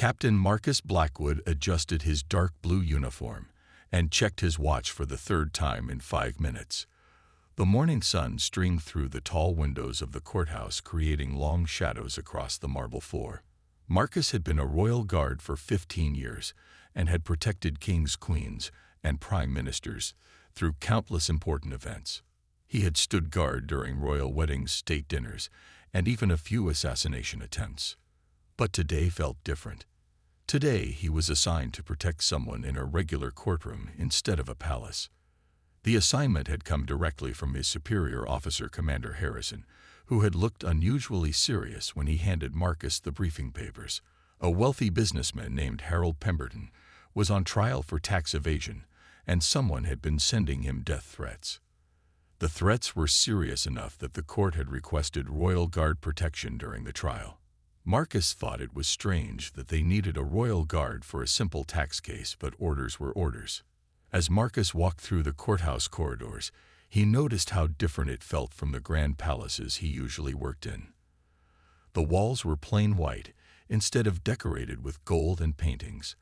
Captain Marcus Blackwood adjusted his dark blue uniform and checked his watch for the third time in 5 minutes. The morning sun streamed through the tall windows of the courthouse, creating long shadows across the marble floor. Marcus had been a royal guard for 15 years and had protected kings, queens, and prime ministers through countless important events. He had stood guard during royal weddings, state dinners, and even a few assassination attempts. But today felt different. Today he was assigned to protect someone in a regular courtroom instead of a palace. The assignment had come directly from his superior officer, Commander Harrison, who had looked unusually serious when he handed Marcus the briefing papers. A wealthy businessman named Harold Pemberton was on trial for tax evasion, and someone had been sending him death threats. The threats were serious enough that the court had requested Royal Guard protection during the trial. Marcus thought it was strange that they needed a Royal Guard for a simple tax case, but orders were orders. As Marcus walked through the courthouse corridors, he noticed how different it felt from the grand palaces he usually worked in. The walls were plain white, instead of decorated with gold and paintings.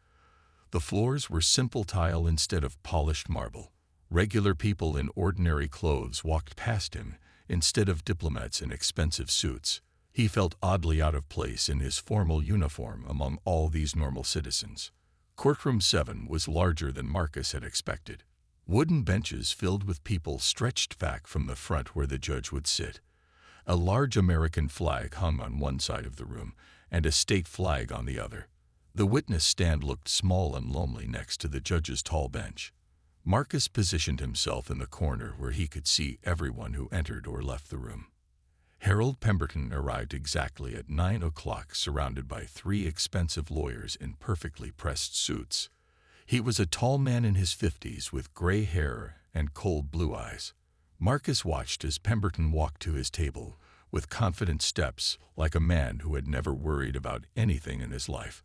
The floors were simple tile instead of polished marble. Regular people in ordinary clothes walked past him, instead of diplomats in expensive suits. He felt oddly out of place in his formal uniform among all these normal citizens. Courtroom 7 was larger than Marcus had expected. Wooden benches filled with people stretched back from the front where the judge would sit. A large American flag hung on one side of the room, and a state flag on the other. The witness stand looked small and lonely next to the judge's tall bench. Marcus positioned himself in the corner where he could see everyone who entered or left the room. Harold Pemberton arrived exactly at 9 o'clock, surrounded by 3 expensive lawyers in perfectly pressed suits. He was a tall man in his 50s with gray hair and cold blue eyes. Marcus watched as Pemberton walked to his table with confident steps, like a man who had never worried about anything in his life.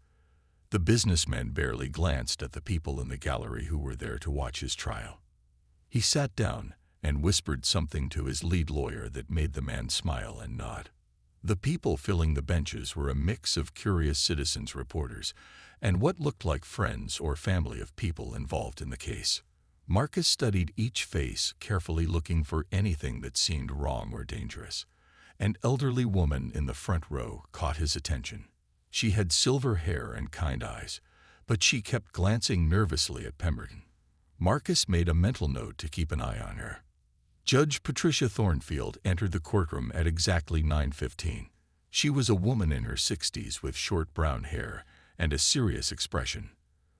The businessman barely glanced at the people in the gallery who were there to watch his trial. He sat down and whispered something to his lead lawyer that made the man smile and nod. The people filling the benches were a mix of curious citizens, reporters, and what looked like friends or family of people involved in the case. Marcus studied each face carefully, looking for anything that seemed wrong or dangerous. An elderly woman in the front row caught his attention. She had silver hair and kind eyes, but she kept glancing nervously at Pemberton. Marcus made a mental note to keep an eye on her. Judge Patricia Thornfield entered the courtroom at exactly 9:15. She was a woman in her 60s with short brown hair and a serious expression.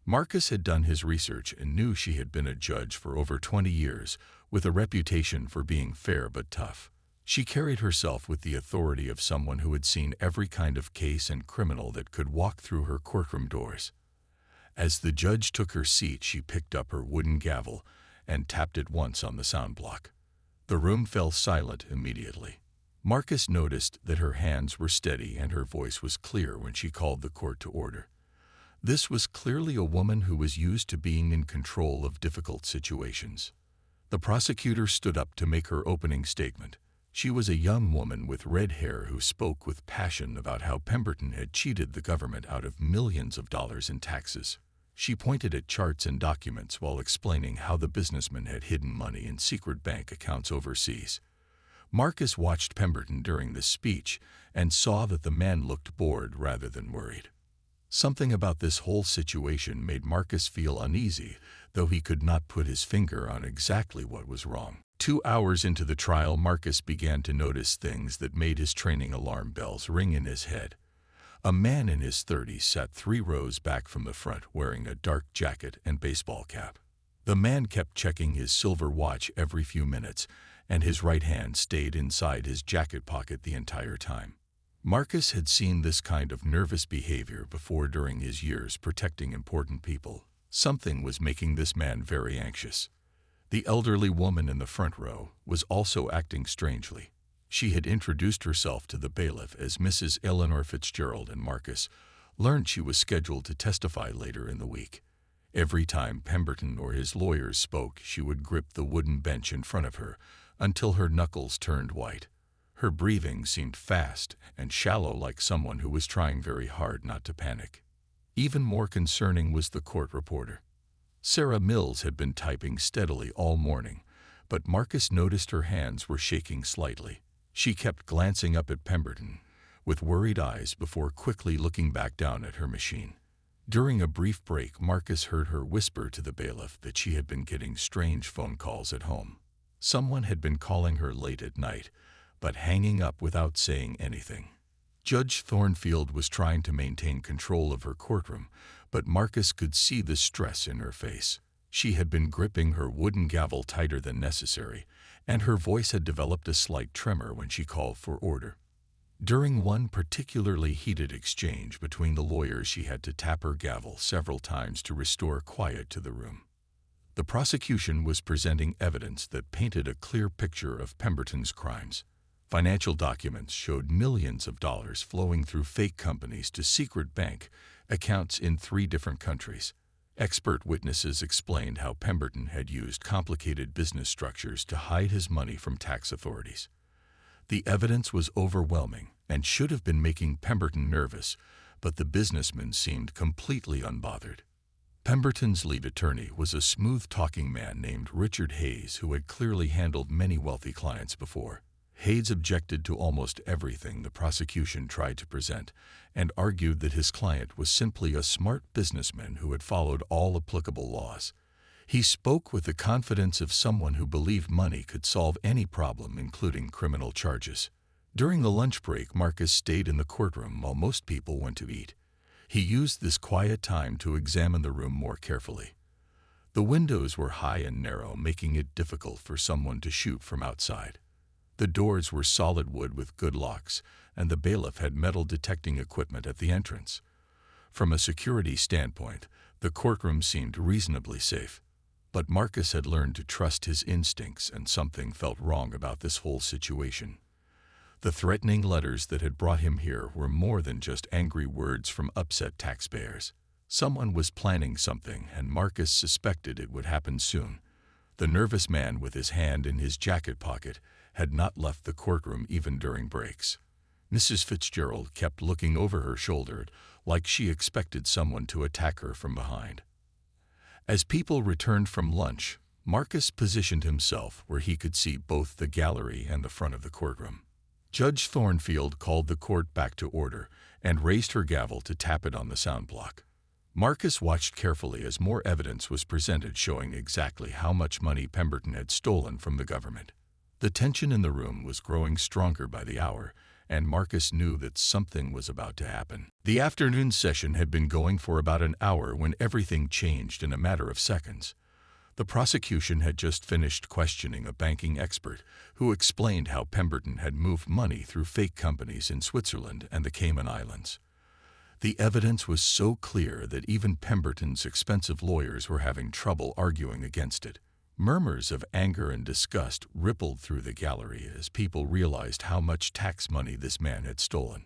Marcus had done his research and knew she had been a judge for over 20 years, with a reputation for being fair but tough. She carried herself with the authority of someone who had seen every kind of case and criminal that could walk through her courtroom doors. As the judge took her seat, she picked up her wooden gavel and tapped it once on the sound block. The room fell silent immediately. Marcus noticed that her hands were steady and her voice was clear when she called the court to order. This was clearly a woman who was used to being in control of difficult situations. The prosecutor stood up to make her opening statement. She was a young woman with red hair who spoke with passion about how Pemberton had cheated the government out of millions of dollars in taxes. She pointed at charts and documents while explaining how the businessman had hidden money in secret bank accounts overseas. Marcus watched Pemberton during this speech and saw that the man looked bored rather than worried. Something about this whole situation made Marcus feel uneasy, though he could not put his finger on exactly what was wrong. 2 hours into the trial, Marcus began to notice things that made his training alarm bells ring in his head. A man in his 30s sat 3 rows back from the front wearing a dark jacket and baseball cap. The man kept checking his silver watch every few minutes, and his right hand stayed inside his jacket pocket the entire time. Marcus had seen this kind of nervous behavior before during his years protecting important people. Something was making this man very anxious. The elderly woman in the front row was also acting strangely. She had introduced herself to the bailiff as Mrs. Eleanor Fitzgerald, and Marcus learned she was scheduled to testify later in the week. Every time Pemberton or his lawyers spoke, she would grip the wooden bench in front of her until her knuckles turned white. Her breathing seemed fast and shallow, like someone who was trying very hard not to panic. Even more concerning was the court reporter. Sarah Mills had been typing steadily all morning, but Marcus noticed her hands were shaking slightly. She kept glancing up at Pemberton with worried eyes before quickly looking back down at her machine. During a brief break, Marcus heard her whisper to the bailiff that she had been getting strange phone calls at home. Someone had been calling her late at night, but hanging up without saying anything. Judge Thornfield was trying to maintain control of her courtroom, but Marcus could see the stress in her face. She had been gripping her wooden gavel tighter than necessary, and her voice had developed a slight tremor when she called for order. During one particularly heated exchange between the lawyers, she had to tap her gavel several times to restore quiet to the room. The prosecution was presenting evidence that painted a clear picture of Pemberton's crimes. Financial documents showed millions of dollars flowing through fake companies to secret bank accounts in 3 different countries. Expert witnesses explained how Pemberton had used complicated business structures to hide his money from tax authorities. The evidence was overwhelming and should have been making Pemberton nervous, but the businessman seemed completely unbothered. Pemberton's lead attorney was a smooth-talking man named Richard Hayes, who had clearly handled many wealthy clients before. Hayes objected to almost everything the prosecution tried to present and argued that his client was simply a smart businessman who had followed all applicable laws. He spoke with the confidence of someone who believed money could solve any problem, including criminal charges. During the lunch break, Marcus stayed in the courtroom while most people went to eat. He used this quiet time to examine the room more carefully. The windows were high and narrow, making it difficult for someone to shoot from outside. The doors were solid wood with good locks, and the bailiff had metal detecting equipment at the entrance. From a security standpoint, the courtroom seemed reasonably safe. But Marcus had learned to trust his instincts, and something felt wrong about this whole situation. The threatening letters that had brought him here were more than just angry words from upset taxpayers. Someone was planning something, and Marcus suspected it would happen soon. The nervous man with his hand in his jacket pocket had not left the courtroom even during breaks. Mrs. Fitzgerald kept looking over her shoulder like she expected someone to attack her from behind. As people returned from lunch, Marcus positioned himself where he could see both the gallery and the front of the courtroom. Judge Thornfield called the court back to order and raised her gavel to tap it on the sound block. Marcus watched carefully as more evidence was presented showing exactly how much money Pemberton had stolen from the government. The tension in the room was growing stronger by the hour, and Marcus knew that something was about to happen. The afternoon session had been going for about an hour when everything changed in a matter of seconds. The prosecution had just finished questioning a banking expert who explained how Pemberton had moved money through fake companies in Switzerland and the Cayman Islands. The evidence was so clear that even Pemberton's expensive lawyers were having trouble arguing against it. Murmurs of anger and disgust rippled through the gallery as people realized how much tax money this man had stolen.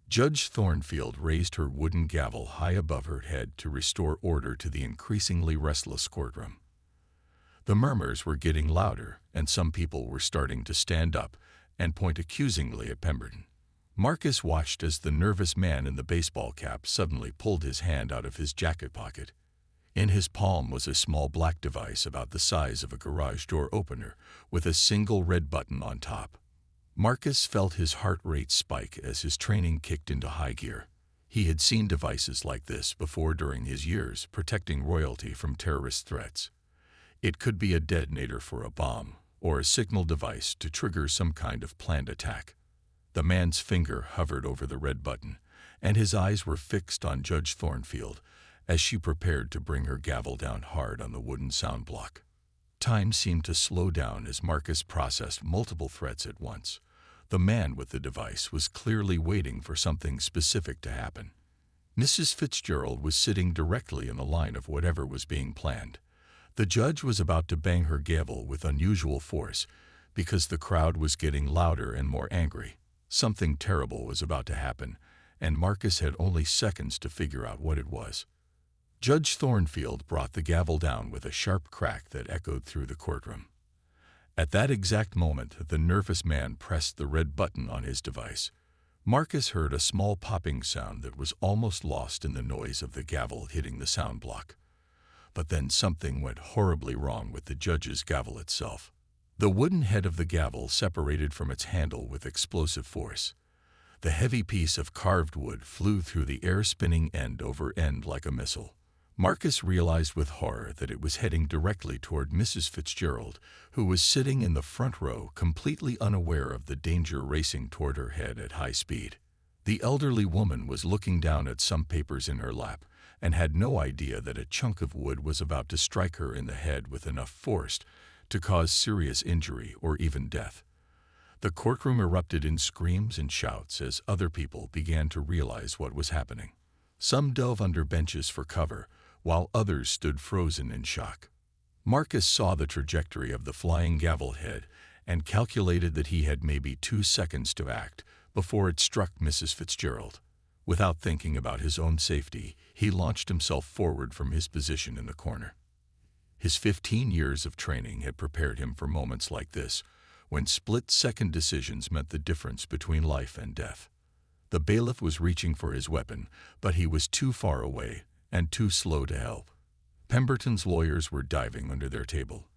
Judge Thornfield raised her wooden gavel high above her head to restore order to the increasingly restless courtroom. The murmurs were getting louder, and some people were starting to stand up and point accusingly at Pemberton. Marcus watched as the nervous man in the baseball cap suddenly pulled his hand out of his jacket pocket. In his palm was a small black device about the size of a garage door opener with a single red button on top. Marcus felt his heart rate spike as his training kicked into high gear. He had seen devices like this before during his years protecting royalty from terrorist threats. It could be a detonator for a bomb or a signal device to trigger some kind of planned attack. The man's finger hovered over the red button, and his eyes were fixed on Judge Thornfield as she prepared to bring her gavel down hard on the wooden sound block. Time seemed to slow down as Marcus processed multiple threats at once. The man with the device was clearly waiting for something specific to happen. Mrs. Fitzgerald was sitting directly in the line of whatever was being planned. The judge was about to bang her gavel with unusual force because the crowd was getting louder and more angry. Something terrible was about to happen, and Marcus had only seconds to figure out what it was. Judge Thornfield brought the gavel down with a sharp crack that echoed through the courtroom. At that exact moment, the nervous man pressed the red button on his device. Marcus heard a small popping sound that was almost lost in the noise of the gavel hitting the sound block. But then something went horribly wrong with the judge's gavel itself. The wooden head of the gavel separated from its handle with explosive force. The heavy piece of carved wood flew through the air, spinning end over end like a missile. Marcus realized with horror that it was heading directly toward Mrs. Fitzgerald, who was sitting in the front row, completely unaware of the danger racing toward her head at high speed. The elderly woman was looking down at some papers in her lap and had no idea that a chunk of wood was about to strike her in the head with enough force to cause serious injury or even death. The courtroom erupted in screams and shouts as other people began to realize what was happening. Some dove under benches for cover, while others stood frozen in shock. Marcus saw the trajectory of the flying gavel head and calculated that he had maybe 2 seconds to act before it struck Mrs. Fitzgerald. Without thinking about his own safety, he launched himself forward from his position in the corner. His 15 years of training had prepared him for moments like this, when split-second decisions meant the difference between life and death. The bailiff was reaching for his weapon, but he was too far away and too slow to help. Pemberton's lawyers were diving under their table.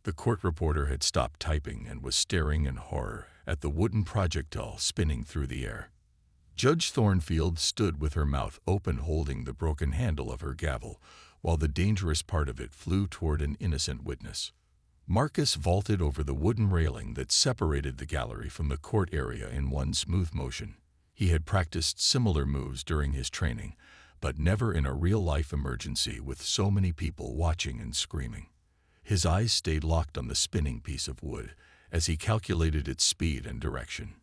The court reporter had stopped typing and was staring in horror at the wooden projectile spinning through the air. Judge Thornfield stood with her mouth open, holding the broken handle of her gavel, while the dangerous part of it flew toward an innocent witness. Marcus vaulted over the wooden railing that separated the gallery from the court area in one smooth motion. He had practiced similar moves during his training, but never in a real-life emergency with so many people watching and screaming. His eyes stayed locked on the spinning piece of wood as he calculated its speed and direction.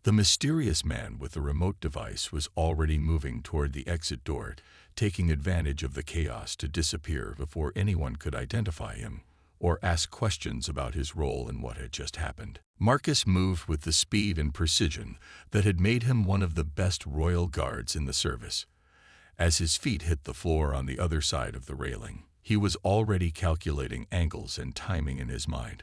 The mysterious man with the remote device was already moving toward the exit door, taking advantage of the chaos to disappear before anyone could identify him or ask questions about his role in what had just happened. Marcus moved with the speed and precision that had made him one of the best royal guards in the service. As his feet hit the floor on the other side of the railing, he was already calculating angles and timing in his mind.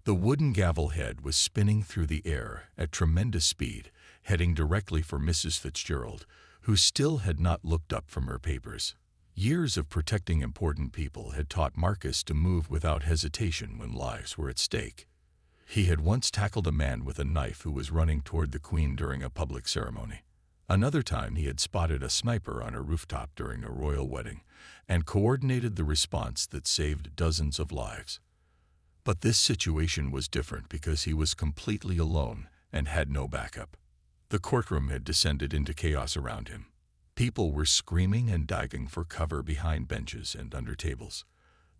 The wooden gavel head was spinning through the air at tremendous speed, heading directly for Mrs. Fitzgerald, who still had not looked up from her papers. Years of protecting important people had taught Marcus to move without hesitation when lives were at stake. He had once tackled a man with a knife who was running toward the Queen during a public ceremony. Another time he had spotted a sniper on a rooftop during a royal wedding and coordinated the response that saved dozens of lives. But this situation was different because he was completely alone and had no backup. The courtroom had descended into chaos around him. People were screaming and diving for cover behind benches and under tables.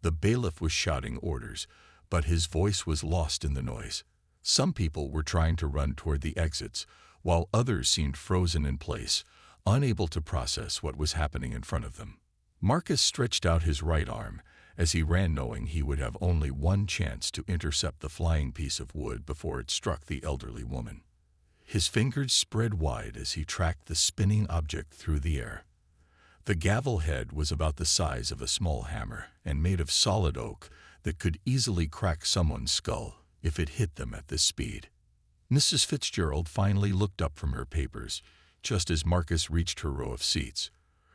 The bailiff was shouting orders, but his voice was lost in the noise. Some people were trying to run toward the exits, while others seemed frozen in place, unable to process what was happening in front of them. Marcus stretched out his right arm as he ran, knowing he would have only one chance to intercept the flying piece of wood before it struck the elderly woman. His fingers spread wide as he tracked the spinning object through the air. The gavel head was about the size of a small hammer and made of solid oak that could easily crack someone's skull if it hit them at this speed. Mrs. Fitzgerald finally looked up from her papers, just as Marcus reached her row of seats.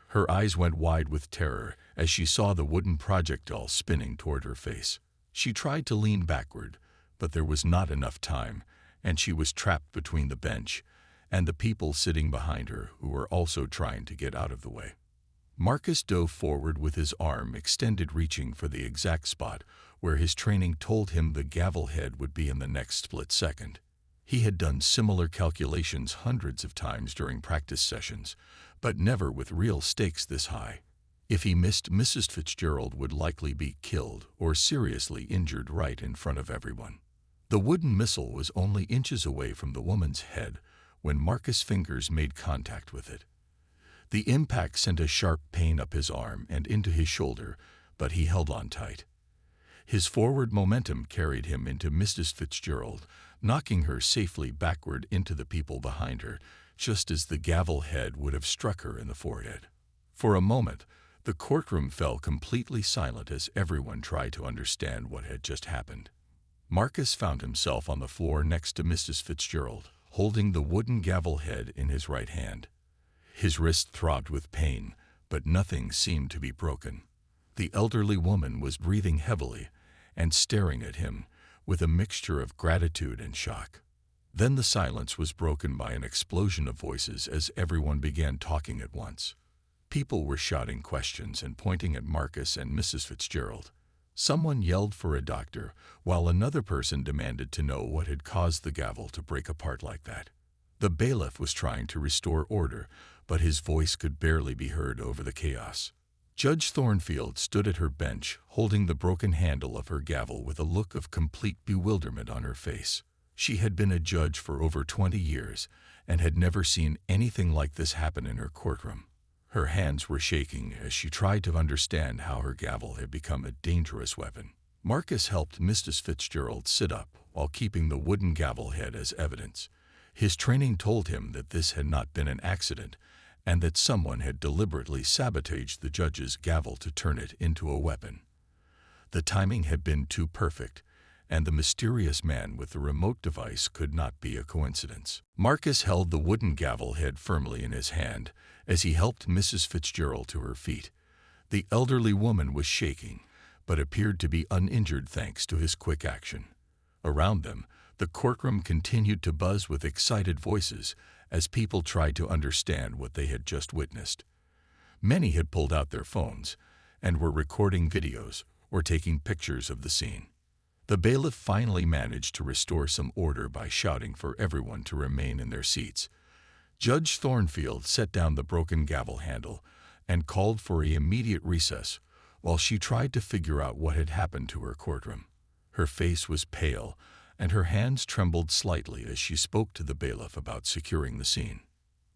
Her eyes went wide with terror as she saw the wooden projectile spinning toward her face. She tried to lean backward, but there was not enough time, and she was trapped between the bench and the people sitting behind her who were also trying to get out of the way. Marcus dove forward with his arm extended, reaching for the exact spot where his training told him the gavel head would be in the next split second. He had done similar calculations hundreds of times during practice sessions, but never with real stakes this high. If he missed, Mrs. Fitzgerald would likely be killed or seriously injured right in front of everyone. The wooden missile was only inches away from the woman's head when Marcus' fingers made contact with it. The impact sent a sharp pain up his arm and into his shoulder, but he held on tight. His forward momentum carried him into Mrs. Fitzgerald, knocking her safely backward into the people behind her, just as the gavel head would have struck her in the forehead. For a moment, the courtroom fell completely silent as everyone tried to understand what had just happened. Marcus found himself on the floor next to Mrs. Fitzgerald, holding the wooden gavel head in his right hand. His wrist throbbed with pain, but nothing seemed to be broken. The elderly woman was breathing heavily and staring at him with a mixture of gratitude and shock. Then the silence was broken by an explosion of voices as everyone began talking at once. People were shouting questions and pointing at Marcus and Mrs. Fitzgerald. Someone yelled for a doctor, while another person demanded to know what had caused the gavel to break apart like that. The bailiff was trying to restore order, but his voice could barely be heard over the chaos. Judge Thornfield stood at her bench, holding the broken handle of her gavel with a look of complete bewilderment on her face. She had been a judge for over 20 years and had never seen anything like this happen in her courtroom. Her hands were shaking as she tried to understand how her gavel had become a dangerous weapon. Marcus helped Mrs. Fitzgerald sit up while keeping the wooden gavel head as evidence. His training told him that this had not been an accident and that someone had deliberately sabotaged the judge's gavel to turn it into a weapon. The timing had been too perfect, and the mysterious man with the remote device could not be a coincidence. Marcus held the wooden gavel head firmly in his hand as he helped Mrs. Fitzgerald to her feet. The elderly woman was shaking, but appeared to be uninjured thanks to his quick action. Around them, the courtroom continued to buzz with excited voices as people tried to understand what they had just witnessed. Many had pulled out their phones and were recording videos or taking pictures of the scene. The bailiff finally managed to restore some order by shouting for everyone to remain in their seats. Judge Thornfield set down the broken gavel handle and called for an immediate recess while she tried to figure out what had happened to her courtroom. Her face was pale, and her hands trembled slightly as she spoke to the bailiff about securing the scene.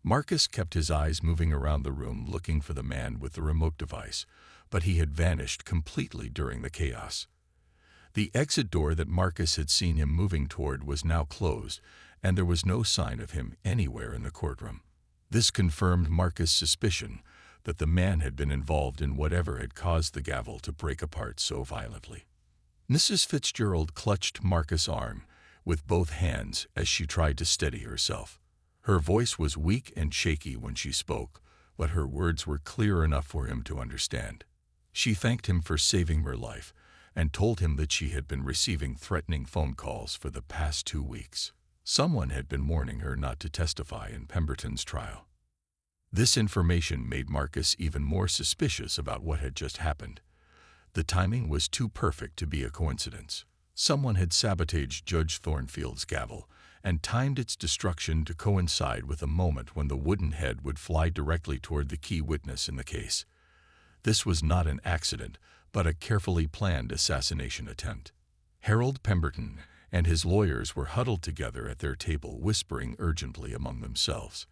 Marcus kept his eyes moving around the room looking for the man with the remote device, but he had vanished completely during the chaos. The exit door that Marcus had seen him moving toward was now closed, and there was no sign of him anywhere in the courtroom. This confirmed Marcus' suspicion that the man had been involved in whatever had caused the gavel to break apart so violently. Mrs. Fitzgerald clutched Marcus' arm with both hands as she tried to steady herself. Her voice was weak and shaky when she spoke, but her words were clear enough for him to understand. She thanked him for saving her life and told him that she had been receiving threatening phone calls for the past 2 weeks. Someone had been warning her not to testify in Pemberton's trial. This information made Marcus even more suspicious about what had just happened. The timing was too perfect to be a coincidence. Someone had sabotaged Judge Thornfield's gavel and timed its destruction to coincide with a moment when the wooden head would fly directly toward the key witness in the case. This was not an accident, but a carefully planned assassination attempt. Harold Pemberton and his lawyers were huddled together at their table, whispering urgently among themselves.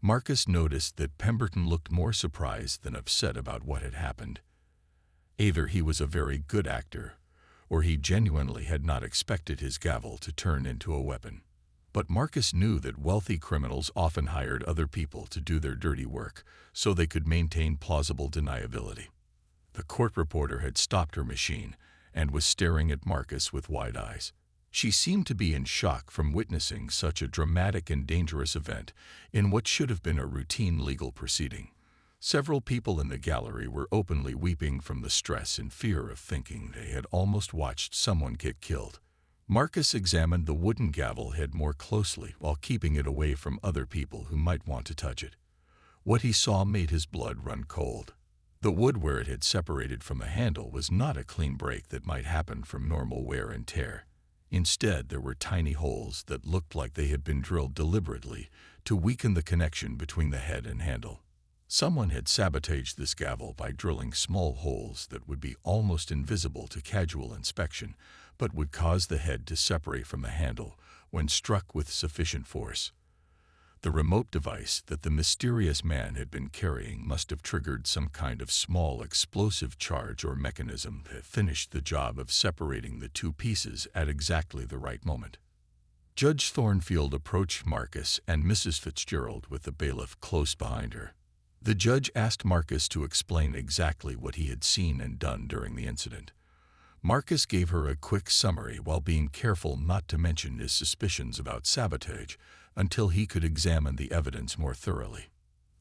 Marcus noticed that Pemberton looked more surprised than upset about what had happened. Either he was a very good actor, or he genuinely had not expected his gavel to turn into a weapon. But Marcus knew that wealthy criminals often hired other people to do their dirty work so they could maintain plausible deniability. The court reporter had stopped her machine and was staring at Marcus with wide eyes. She seemed to be in shock from witnessing such a dramatic and dangerous event in what should have been a routine legal proceeding. Several people in the gallery were openly weeping from the stress and fear of thinking they had almost watched someone get killed. Marcus examined the wooden gavel head more closely while keeping it away from other people who might want to touch it. What he saw made his blood run cold. The wood where it had separated from the handle was not a clean break that might happen from normal wear and tear. Instead, there were tiny holes that looked like they had been drilled deliberately to weaken the connection between the head and handle. Someone had sabotaged this gavel by drilling small holes that would be almost invisible to casual inspection, but would cause the head to separate from the handle when struck with sufficient force. The remote device that the mysterious man had been carrying must have triggered some kind of small explosive charge or mechanism that finished the job of separating the two pieces at exactly the right moment. Judge Thornfield approached Marcus and Mrs. Fitzgerald with the bailiff close behind her. The judge asked Marcus to explain exactly what he had seen and done during the incident. Marcus gave her a quick summary while being careful not to mention his suspicions about sabotage until he could examine the evidence more thoroughly.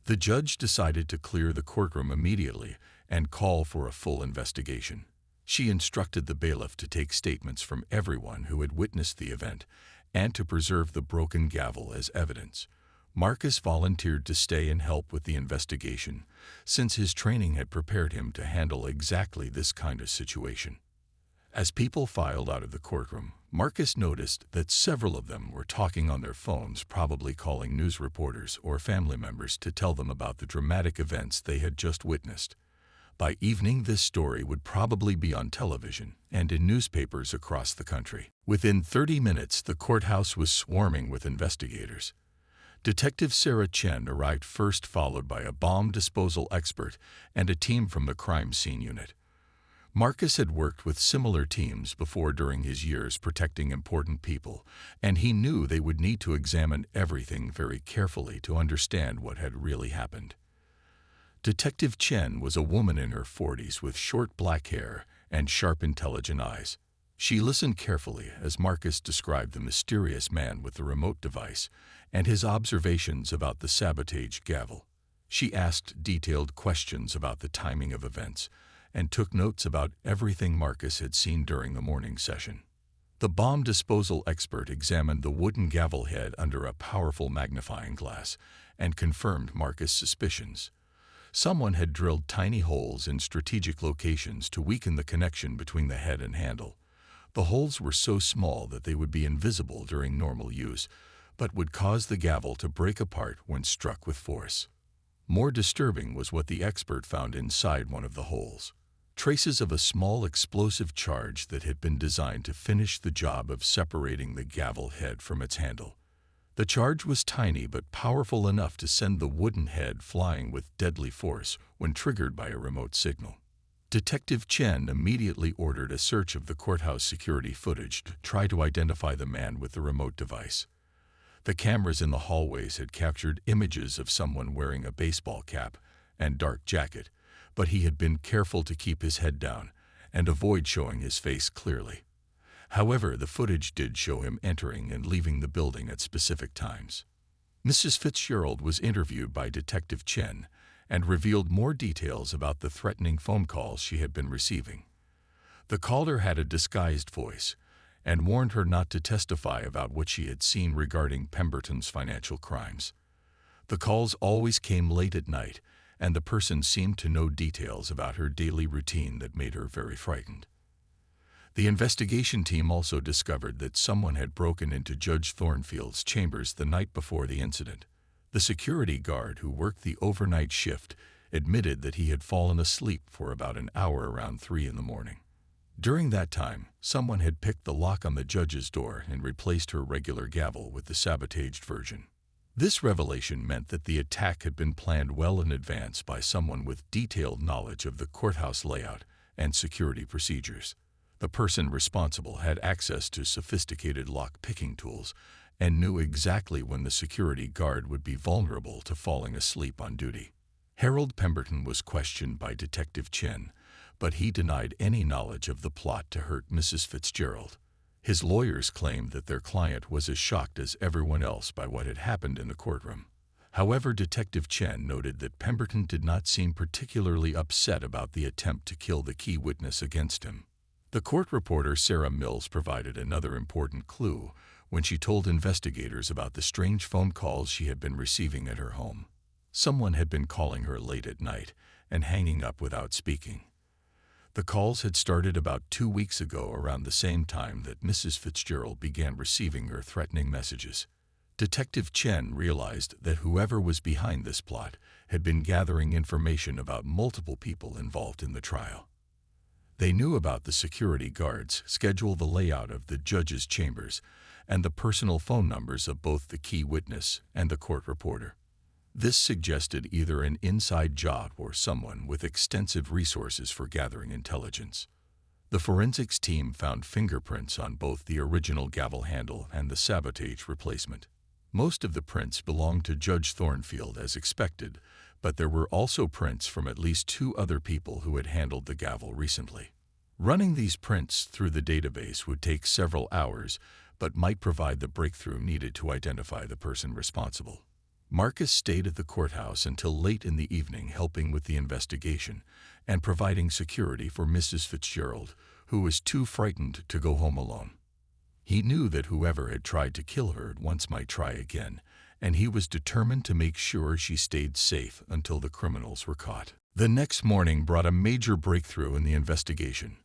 The judge decided to clear the courtroom immediately and call for a full investigation. She instructed the bailiff to take statements from everyone who had witnessed the event and to preserve the broken gavel as evidence. Marcus volunteered to stay and help with the investigation, since his training had prepared him to handle exactly this kind of situation. As people filed out of the courtroom, Marcus noticed that several of them were talking on their phones, probably calling news reporters or family members to tell them about the dramatic events they had just witnessed. By evening, this story would probably be on television and in newspapers across the country. Within 30 minutes, the courthouse was swarming with investigators. Detective Sarah Chen arrived first, followed by a bomb disposal expert and a team from the crime scene unit. Marcus had worked with similar teams before during his years protecting important people, and he knew they would need to examine everything very carefully to understand what had really happened. Detective Chen was a woman in her 40s with short black hair and sharp, intelligent eyes. She listened carefully as Marcus described the mysterious man with the remote device and his observations about the sabotage gavel. She asked detailed questions about the timing of events and took notes about everything Marcus had seen during the morning session. The bomb disposal expert examined the wooden gavel head under a powerful magnifying glass and confirmed Marcus' suspicions. Someone had drilled tiny holes in strategic locations to weaken the connection between the head and handle. The holes were so small that they would be invisible during normal use, but would cause the gavel to break apart when struck with force. More disturbing was what the expert found inside one of the holes. Traces of a small explosive charge that had been designed to finish the job of separating the gavel head from its handle. The charge was tiny but powerful enough to send the wooden head flying with deadly force when triggered by a remote signal. Detective Chen immediately ordered a search of the courthouse security footage to try to identify the man with the remote device. The cameras in the hallways had captured images of someone wearing a baseball cap and dark jacket, but he had been careful to keep his head down and avoid showing his face clearly. However, the footage did show him entering and leaving the building at specific times. Mrs. Fitzgerald was interviewed by Detective Chen and revealed more details about the threatening phone calls she had been receiving. The caller had a disguised voice and warned her not to testify about what she had seen regarding Pemberton's financial crimes. The calls always came late at night, and the person seemed to know details about her daily routine that made her very frightened. The investigation team also discovered that someone had broken into Judge Thornfield's chambers the night before the incident. The security guard who worked the overnight shift admitted that he had fallen asleep for about an hour around 3 in the morning. During that time, someone had picked the lock on the judge's door and replaced her regular gavel with the sabotaged version. This revelation meant that the attack had been planned well in advance by someone with detailed knowledge of the courthouse layout and security procedures. The person responsible had access to sophisticated lock-picking tools and knew exactly when the security guard would be vulnerable to falling asleep on duty. Harold Pemberton was questioned by Detective Chen, but he denied any knowledge of the plot to hurt Mrs. Fitzgerald. His lawyers claimed that their client was as shocked as everyone else by what had happened in the courtroom. However, Detective Chen noted that Pemberton did not seem particularly upset about the attempt to kill the key witness against him. The court reporter Sarah Mills provided another important clue when she told investigators about the strange phone calls she had been receiving at her home. Someone had been calling her late at night and hanging up without speaking. The calls had started about 2 weeks ago, around the same time that Mrs. Fitzgerald began receiving her threatening messages. Detective Chen realized that whoever was behind this plot had been gathering information about multiple people involved in the trial. They knew about the security guard's schedule, the layout of the judge's chambers, and the personal phone numbers of both the key witness and the court reporter. This suggested either an inside job or someone with extensive resources for gathering intelligence. The forensics team found fingerprints on both the original gavel handle and the sabotage replacement. Most of the prints belonged to Judge Thornfield as expected, but there were also prints from at least 2 other people who had handled the gavel recently. Running these prints through the database would take several hours, but might provide the breakthrough needed to identify the person responsible. Marcus stayed at the courthouse until late in the evening helping with the investigation and providing security for Mrs. Fitzgerald, who was too frightened to go home alone. He knew that whoever had tried to kill her once might try again, and he was determined to make sure she stayed safe until the criminals were caught. The next morning brought a major breakthrough in the investigation.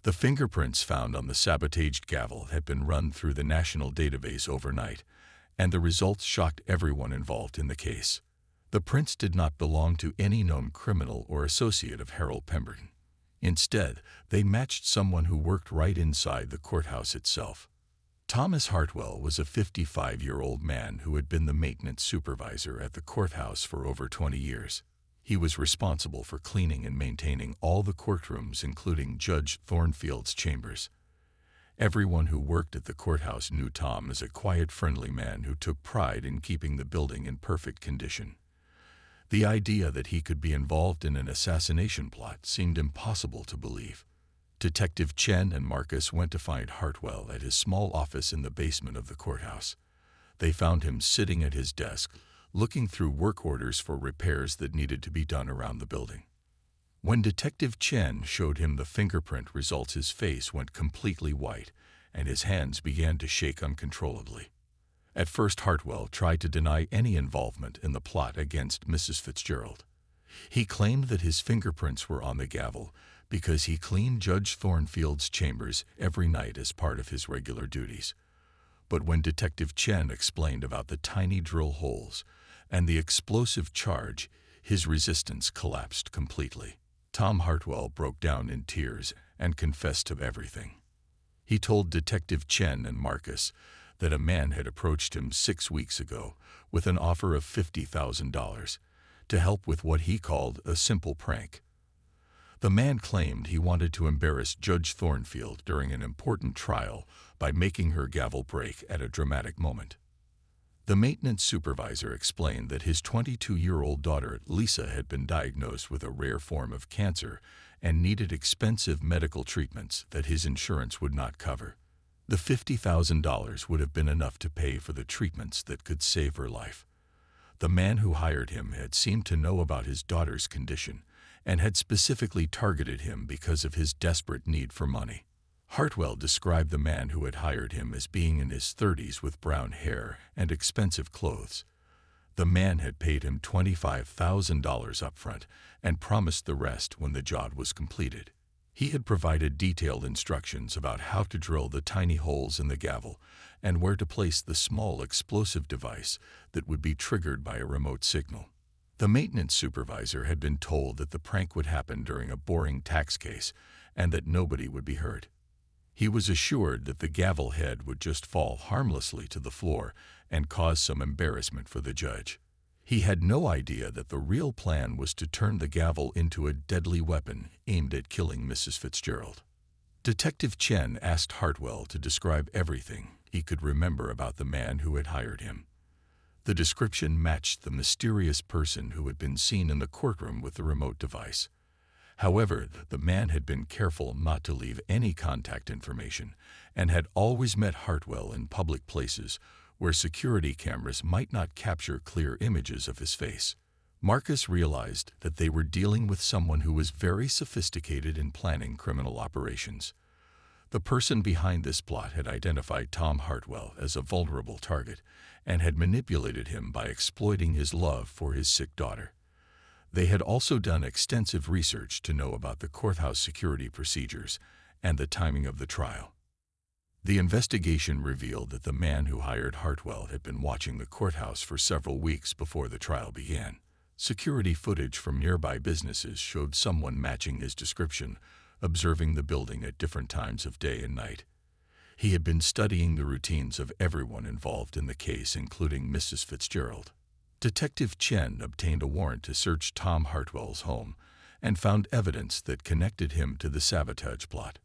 The fingerprints found on the sabotaged gavel had been run through the national database overnight, and the results shocked everyone involved in the case. The prints did not belong to any known criminal or associate of Harold Pemberton. Instead, they matched someone who worked right inside the courthouse itself. Thomas Hartwell was a 55-year-old man who had been the maintenance supervisor at the courthouse for over 20 years. He was responsible for cleaning and maintaining all the courtrooms, including Judge Thornfield's chambers. Everyone who worked at the courthouse knew Tom as a quiet, friendly man who took pride in keeping the building in perfect condition. The idea that he could be involved in an assassination plot seemed impossible to believe. Detective Chen and Marcus went to find Hartwell at his small office in the basement of the courthouse. They found him sitting at his desk, looking through work orders for repairs that needed to be done around the building. When Detective Chen showed him the fingerprint results, his face went completely white, and his hands began to shake uncontrollably. At first, Hartwell tried to deny any involvement in the plot against Mrs. Fitzgerald. He claimed that his fingerprints were on the gavel because he cleaned Judge Thornfield's chambers every night as part of his regular duties. But when Detective Chen explained about the tiny drill holes and the explosive charge, his resistance collapsed completely. Tom Hartwell broke down in tears and confessed to everything. He told Detective Chen and Marcus that a man had approached him 6 weeks ago with an offer of $50,000 to help with what he called a simple prank. The man claimed he wanted to embarrass Judge Thornfield during an important trial by making her gavel break at a dramatic moment. The maintenance supervisor explained that his 22-year-old daughter, Lisa, had been diagnosed with a rare form of cancer and needed expensive medical treatments that his insurance would not cover. The $50,000 would have been enough to pay for the treatments that could save her life. The man who hired him had seemed to know about his daughter's condition and had specifically targeted him because of his desperate need for money. Hartwell described the man who had hired him as being in his 30s with brown hair and expensive clothes. The man had paid him $25,000 up front and promised the rest when the job was completed. He had provided detailed instructions about how to drill the tiny holes in the gavel and where to place the small explosive device that would be triggered by a remote signal. The maintenance supervisor had been told that the prank would happen during a boring tax case and that nobody would be hurt. He was assured that the gavel head would just fall harmlessly to the floor and cause some embarrassment for the judge. He had no idea that the real plan was to turn the gavel into a deadly weapon aimed at killing Mrs. Fitzgerald. Detective Chen asked Hartwell to describe everything he could remember about the man who had hired him. The description matched the mysterious person who had been seen in the courtroom with the remote device. However, the man had been careful not to leave any contact information and had always met Hartwell in public places where security cameras might not capture clear images of his face. Marcus realized that they were dealing with someone who was very sophisticated in planning criminal operations. The person behind this plot had identified Tom Hartwell as a vulnerable target and had manipulated him by exploiting his love for his sick daughter. They had also done extensive research to know about the courthouse security procedures and the timing of the trial. The investigation revealed that the man who hired Hartwell had been watching the courthouse for several weeks before the trial began. Security footage from nearby businesses showed someone matching his description, observing the building at different times of day and night. He had been studying the routines of everyone involved in the case, including Mrs. Fitzgerald. Detective Chen obtained a warrant to search Tom Hartwell's home and found evidence that connected him to the sabotage plot.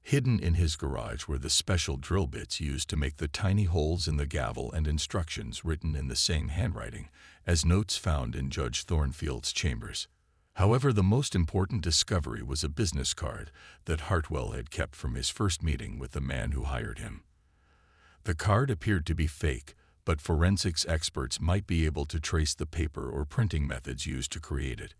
Hidden in his garage were the special drill bits used to make the tiny holes in the gavel and instructions written in the same handwriting as notes found in Judge Thornfield's chambers. However, the most important discovery was a business card that Hartwell had kept from his first meeting with the man who hired him. The card appeared to be fake, but forensics experts might be able to trace the paper or printing methods used to create it.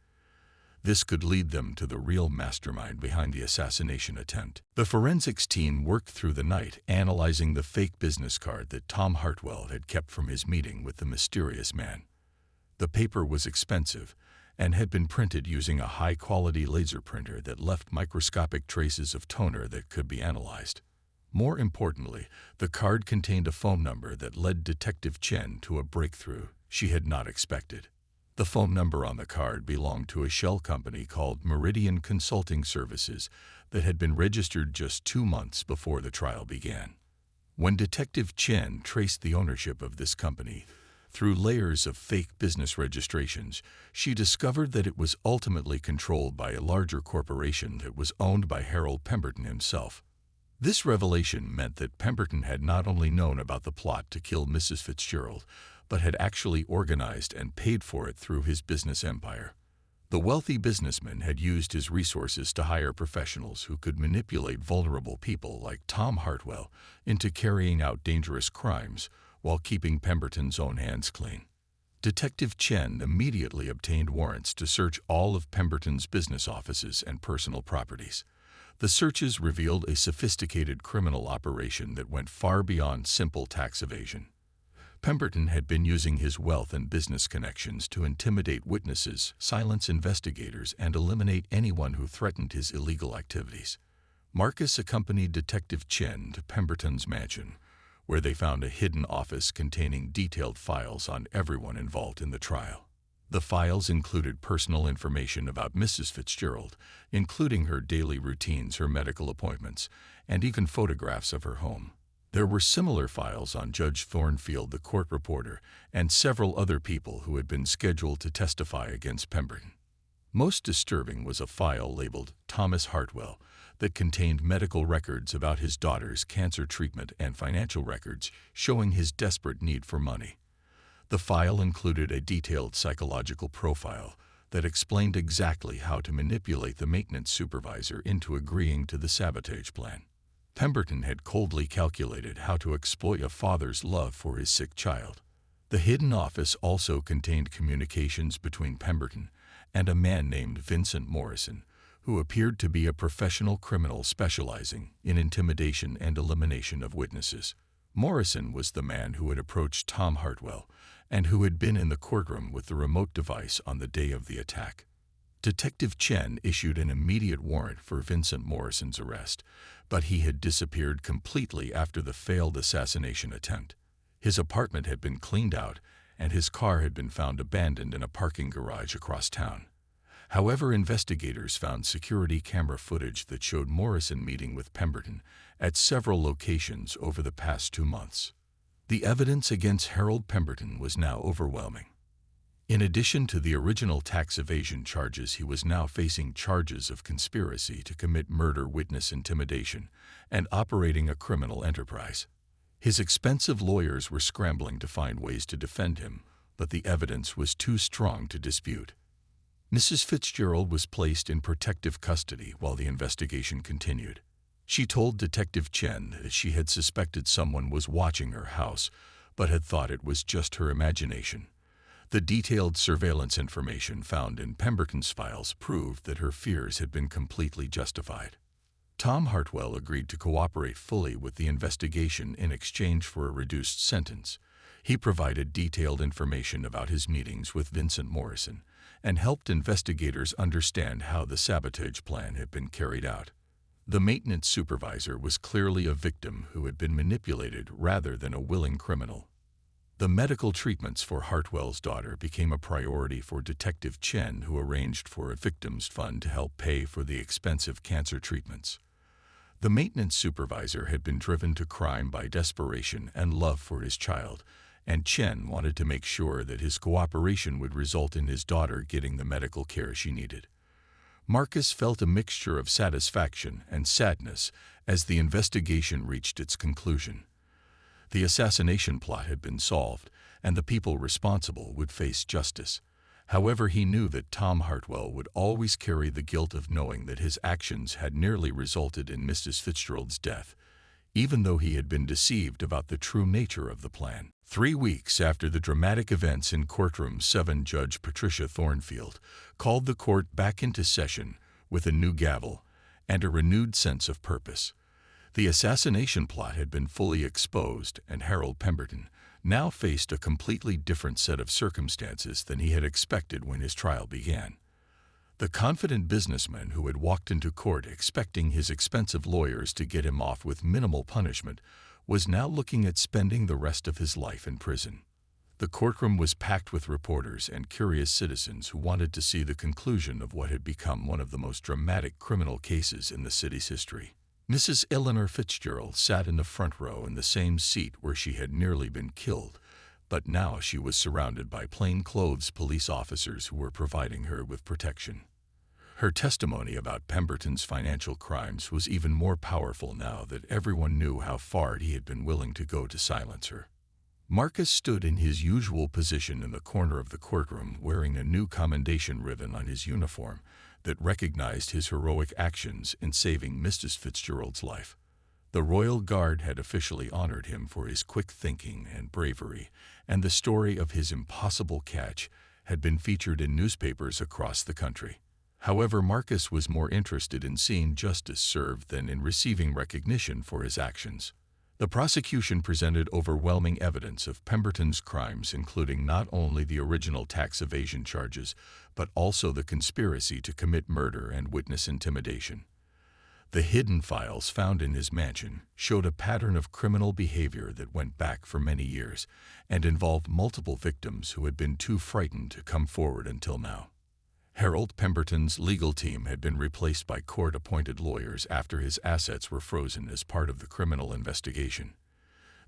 This could lead them to the real mastermind behind the assassination attempt. The forensics team worked through the night analyzing the fake business card that Tom Hartwell had kept from his meeting with the mysterious man. The paper was expensive and had been printed using a high-quality laser printer that left microscopic traces of toner that could be analyzed. More importantly, the card contained a phone number that led Detective Chen to a breakthrough she had not expected. The phone number on the card belonged to a shell company called Meridian Consulting Services that had been registered just 2 months before the trial began. When Detective Chen traced the ownership of this company through layers of fake business registrations, she discovered that it was ultimately controlled by a larger corporation that was owned by Harold Pemberton himself. This revelation meant that Pemberton had not only known about the plot to kill Mrs. Fitzgerald, but had actually organized and paid for it through his business empire. The wealthy businessman had used his resources to hire professionals who could manipulate vulnerable people like Tom Hartwell into carrying out dangerous crimes while keeping Pemberton's own hands clean. Detective Chen immediately obtained warrants to search all of Pemberton's business offices and personal properties. The searches revealed a sophisticated criminal operation that went far beyond simple tax evasion. Pemberton had been using his wealth and business connections to intimidate witnesses, silence investigators, and eliminate anyone who threatened his illegal activities. Marcus accompanied Detective Chen to Pemberton's mansion, where they found a hidden office containing detailed files on everyone involved in the trial. The files included personal information about Mrs. Fitzgerald, including her daily routines, her medical appointments, and even photographs of her home. There were similar files on Judge Thornfield, the court reporter, and several other people who had been scheduled to testify against Pemberton. Most disturbing was a file labeled Thomas Hartwell that contained medical records about his daughter's cancer treatment and financial records showing his desperate need for money. The file included a detailed psychological profile that explained exactly how to manipulate the maintenance supervisor into agreeing to the sabotage plan. Pemberton had coldly calculated how to exploit a father's love for his sick child. The hidden office also contained communications between Pemberton and a man named Vincent Morrison, who appeared to be a professional criminal specializing in intimidation and elimination of witnesses. Morrison was the man who had approached Tom Hartwell and who had been in the courtroom with the remote device on the day of the attack. Detective Chen issued an immediate warrant for Vincent Morrison's arrest, but he had disappeared completely after the failed assassination attempt. His apartment had been cleaned out, and his car had been found abandoned in a parking garage across town. However, investigators found security camera footage that showed Morrison meeting with Pemberton at several locations over the past 2 months. The evidence against Harold Pemberton was now overwhelming. In addition to the original tax evasion charges, he was now facing charges of conspiracy to commit murder, witness intimidation, and operating a criminal enterprise. His expensive lawyers were scrambling to find ways to defend him, but the evidence was too strong to dispute. Mrs. Fitzgerald was placed in protective custody while the investigation continued. She told Detective Chen that she had suspected someone was watching her house, but had thought it was just her imagination. The detailed surveillance information found in Pemberton's files proved that her fears had been completely justified. Tom Hartwell agreed to cooperate fully with the investigation in exchange for a reduced sentence. He provided detailed information about his meetings with Vincent Morrison and helped investigators understand how the sabotage plan had been carried out. The maintenance supervisor was clearly a victim who had been manipulated rather than a willing criminal. The medical treatments for Hartwell's daughter became a priority for Detective Chen, who arranged for a victims fund to help pay for the expensive cancer treatments. The maintenance supervisor had been driven to crime by desperation and love for his child, and Chen wanted to make sure that his cooperation would result in his daughter getting the medical care she needed. Marcus felt a mixture of satisfaction and sadness as the investigation reached its conclusion. The assassination plot had been solved, and the people responsible would face justice. However, he knew that Tom Hartwell would always carry the guilt of knowing that his actions had nearly resulted in Mrs. Fitzgerald's death, even though he had been deceived about the true nature of the plan. 3 weeks after the dramatic events in Courtroom 7, Judge Patricia Thornfield called the court back into session with a new gavel and a renewed sense of purpose. The assassination plot had been fully exposed, and Harold Pemberton now faced a completely different set of circumstances than he had expected when his trial began. The confident businessman who had walked into court expecting his expensive lawyers to get him off with minimal punishment was now looking at spending the rest of his life in prison. The courtroom was packed with reporters and curious citizens who wanted to see the conclusion of what had become one of the most dramatic criminal cases in the city's history. Mrs. Eleanor Fitzgerald sat in the front row in the same seat where she had nearly been killed, but now she was surrounded by plainclothes police officers who were providing her with protection. Her testimony about Pemberton's financial crimes was even more powerful now that everyone knew how far he had been willing to go to silence her. Marcus stood in his usual position in the corner of the courtroom, wearing a new commendation ribbon on his uniform that recognized his heroic actions in saving Mrs. Fitzgerald's life. The Royal Guard had officially honored him for his quick thinking and bravery, and the story of his impossible catch had been featured in newspapers across the country. However, Marcus was more interested in seeing justice served than in receiving recognition for his actions. The prosecution presented overwhelming evidence of Pemberton's crimes, including not only the original tax evasion charges, but also the conspiracy to commit murder and witness intimidation. The hidden files found in his mansion showed a pattern of criminal behavior that went back for many years and involved multiple victims who had been too frightened to come forward until now. Harold Pemberton's legal team had been replaced by court-appointed lawyers after his assets were frozen as part of the criminal investigation.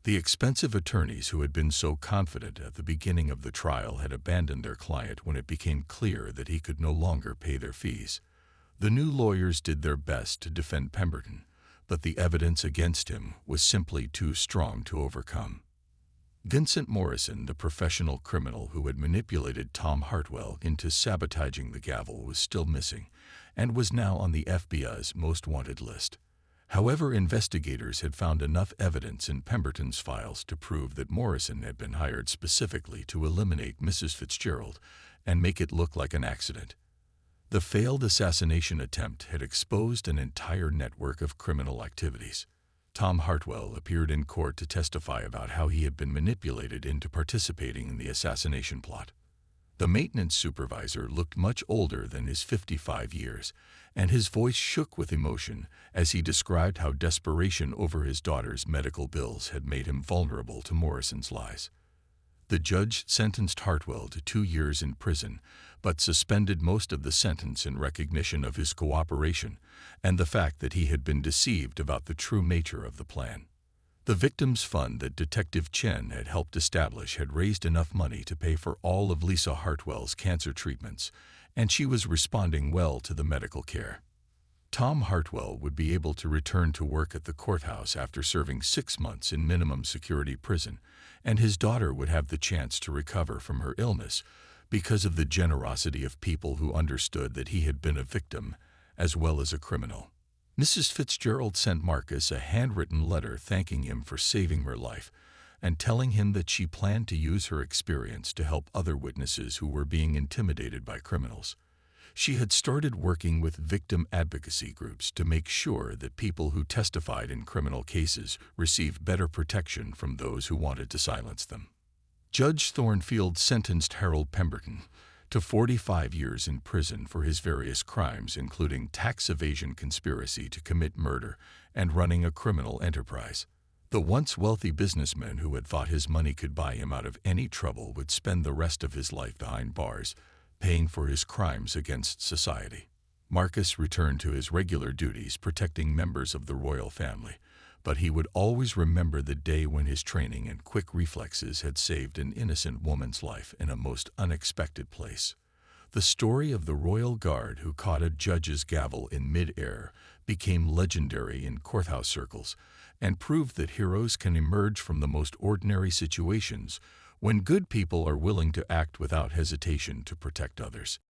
The expensive attorneys who had been so confident at the beginning of the trial had abandoned their client when it became clear that he could no longer pay their fees. The new lawyers did their best to defend Pemberton, but the evidence against him was simply too strong to overcome. Vincent Morrison, the professional criminal who had manipulated Tom Hartwell into sabotaging the gavel, was still missing and was now on the FBI's most wanted list. However, investigators had found enough evidence in Pemberton's files to prove that Morrison had been hired specifically to eliminate Mrs. Fitzgerald and make it look like an accident. The failed assassination attempt had exposed an entire network of criminal activities. Tom Hartwell appeared in court to testify about how he had been manipulated into participating in the assassination plot. The maintenance supervisor looked much older than his 55 years, and his voice shook with emotion as he described how desperation over his daughter's medical bills had made him vulnerable to Morrison's lies. The judge sentenced Hartwell to 2 years in prison, but suspended most of the sentence in recognition of his cooperation and the fact that he had been deceived about the true nature of the plan. The victims' fund that Detective Chen had helped establish had raised enough money to pay for all of Lisa Hartwell's cancer treatments, and she was responding well to the medical care. Tom Hartwell would be able to return to work at the courthouse after serving 6 months in minimum security prison, and his daughter would have the chance to recover from her illness because of the generosity of people who understood that he had been a victim as well as a criminal. Mrs. Fitzgerald sent Marcus a handwritten letter thanking him for saving her life and telling him that she planned to use her experience to help other witnesses who were being intimidated by criminals. She had started working with victim advocacy groups to make sure that people who testified in criminal cases received better protection from those who wanted to silence them. Judge Thornfield sentenced Harold Pemberton to 45 years in prison for his various crimes, including tax evasion, conspiracy to commit murder, and running a criminal enterprise. The once wealthy businessman who had thought his money could buy him out of any trouble would spend the rest of his life behind bars, paying for his crimes against society. Marcus returned to his regular duties protecting members of the royal family, but he would always remember the day when his training and quick reflexes had saved an innocent woman's life in a most unexpected place. The story of the Royal Guard who caught a judge's gavel in mid-air became legendary in courthouse circles and proved that heroes can emerge from the most ordinary situations when good people are willing to act without hesitation to protect others.